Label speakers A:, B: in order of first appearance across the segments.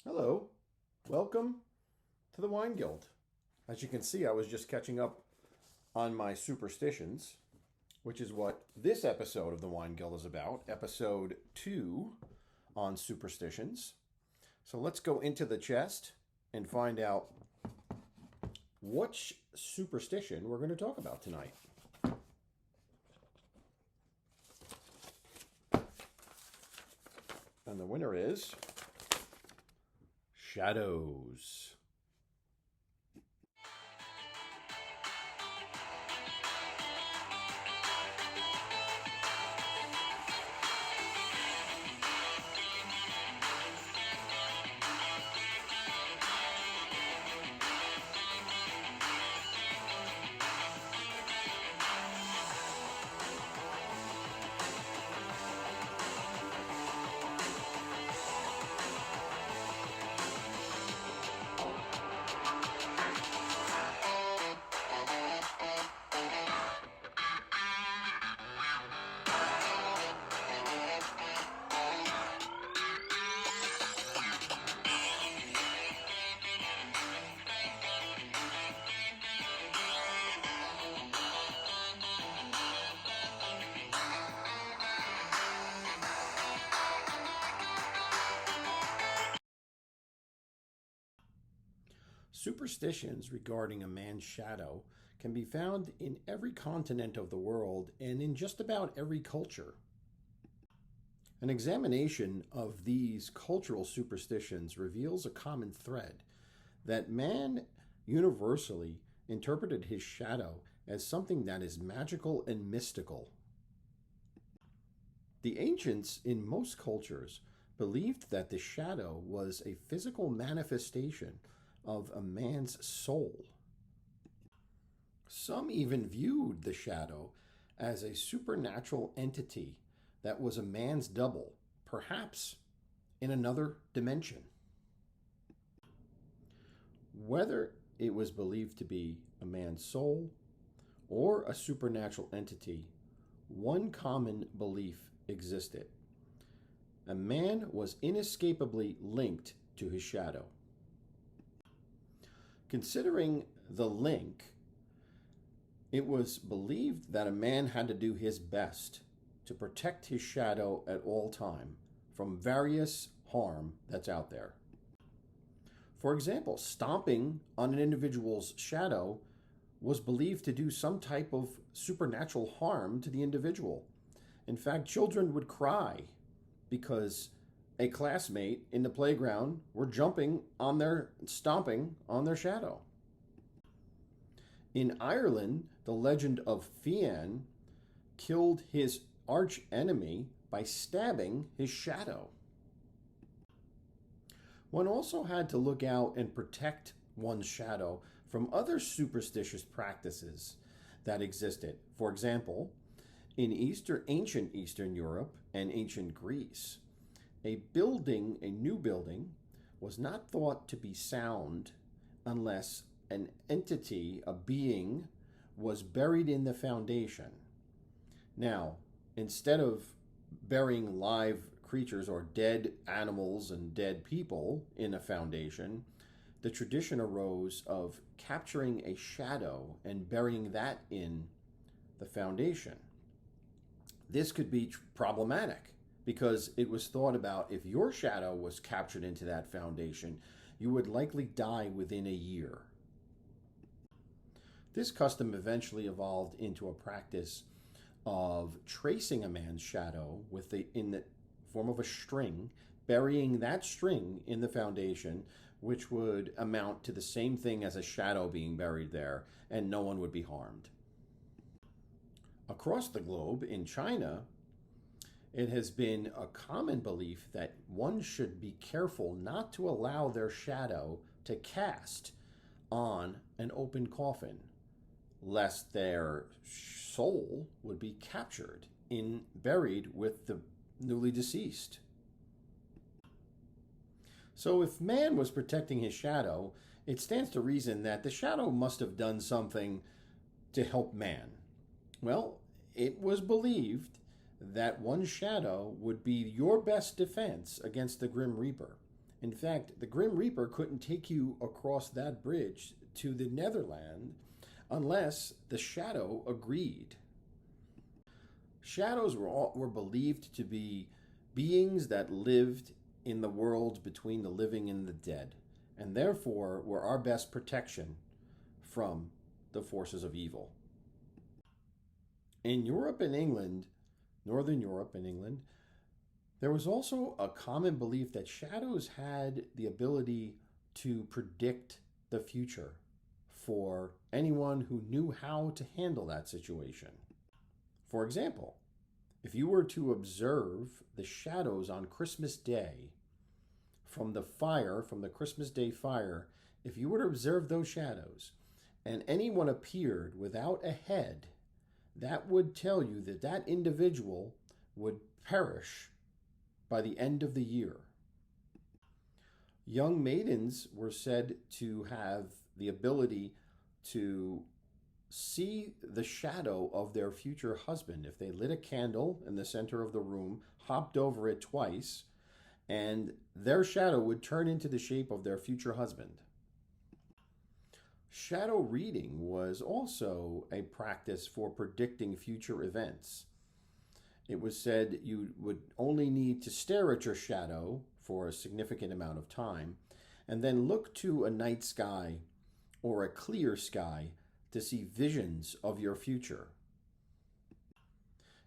A: Hello, welcome to the Wine Guild. As you can see, I was just catching up on my superstitions, which is what this episode of the Wine Guild is about, episode 2 on superstitions. So let's go into the chest and find out which superstition we're going to talk about tonight. And the winner is shadows. Superstitions regarding a man's shadow can be found in every continent of the world and in just about every culture. An examination of these cultural superstitions reveals a common thread that man universally interpreted his shadow as something that is magical and mystical. The ancients in most cultures believed that the shadow was a physical manifestation of a man's soul. Some even viewed the shadow as a supernatural entity that was a man's double, perhaps in another dimension. Whether it was believed to be a man's soul or a supernatural entity, one common belief existed. A man was inescapably linked to his shadow. Considering the link, it was believed that a man had to do his best to protect his shadow at all time from various harm that's out there. For example, stomping on an individual's shadow was believed to do some type of supernatural harm to the individual. In fact, children would cry because a classmate in the playground were stomping on their shadow. In Ireland, the legend of Fian killed his arch enemy by stabbing his shadow. One also had to look out and protect one's shadow from other superstitious practices that existed. For example, in ancient Eastern Europe and ancient Greece, a new building, was not thought to be sound unless an entity, a being, was buried in the foundation. Now, instead of burying live creatures or dead animals and dead people in a foundation, the tradition arose of capturing a shadow and burying that in the foundation. This could be problematic because it was thought about if your shadow was captured into that foundation, you would likely die within a year. This custom eventually evolved into a practice of tracing a man's shadow in the form of a string, burying that string in the foundation, which would amount to the same thing as a shadow being buried there, and no one would be harmed. Across the globe, in China, it has been a common belief that one should be careful not to allow their shadow to cast on an open coffin, lest their soul would be captured and buried with the newly deceased. So if man was protecting his shadow, it stands to reason that the shadow must have done something to help man. Well, it was believed that one shadow would be your best defense against the Grim Reaper. In fact, the Grim Reaper couldn't take you across that bridge to the Netherland unless the shadow agreed. Shadows were believed to be beings that lived in the world between the living and the dead, and therefore were our best protection from the forces of evil. In Europe and England, Northern Europe and England, there was also a common belief that shadows had the ability to predict the future for anyone who knew how to handle that situation. For example, if you were to observe the shadows on Christmas Day from the Christmas Day fire, if you were to observe those shadows and anyone appeared without a head, that would tell you that that individual would perish by the end of the year. Young maidens were said to have the ability to see the shadow of their future husband. If they lit a candle in the center of the room, hopped over it twice, and their shadow would turn into the shape of their future husband. Shadow reading was also a practice for predicting future events. It was said you would only need to stare at your shadow for a significant amount of time and then look to a night sky or a clear sky to see visions of your future.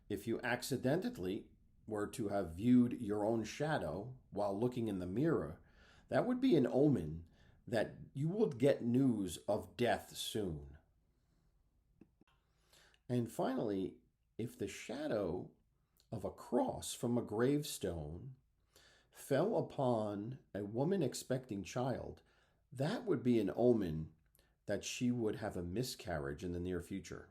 A: If you accidentally were to have viewed your own shadow while looking in the mirror, that would be an omen that you would get news of death soon. And finally, if the shadow of a cross from a gravestone fell upon a woman expecting child, that would be an omen that she would have a miscarriage in the near future.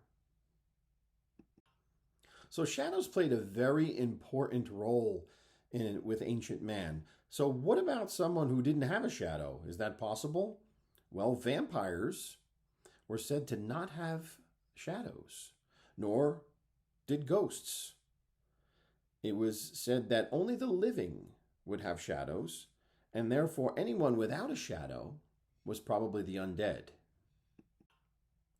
A: So shadows played a very important role with ancient man. So what about someone who didn't have a shadow? Is that possible? Well, vampires were said to not have shadows, nor did ghosts. It was said that only the living would have shadows, and therefore anyone without a shadow was probably the undead.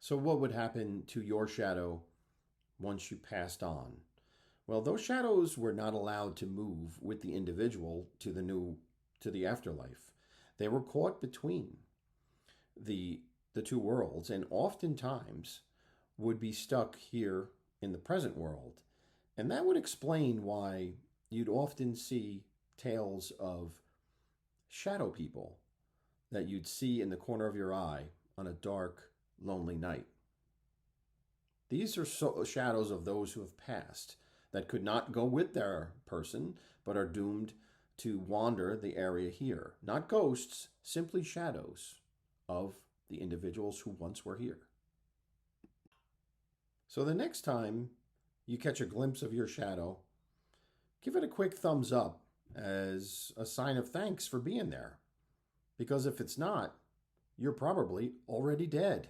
A: So what would happen to your shadow once you passed on? Well, those shadows were not allowed to move with the individual to the afterlife. They were caught between the two worlds, and oftentimes would be stuck here in the present world. And that would explain why you'd often see tales of shadow people that you'd see in the corner of your eye on a dark, lonely night. These are shadows of those who have passed that could not go with their person, but are doomed to wander the area here. Not ghosts, simply shadows of the individuals who once were here. So the next time you catch a glimpse of your shadow, give it a quick thumbs up as a sign of thanks for being there. Because if it's not, you're probably already dead.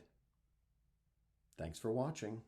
A: Thanks for watching.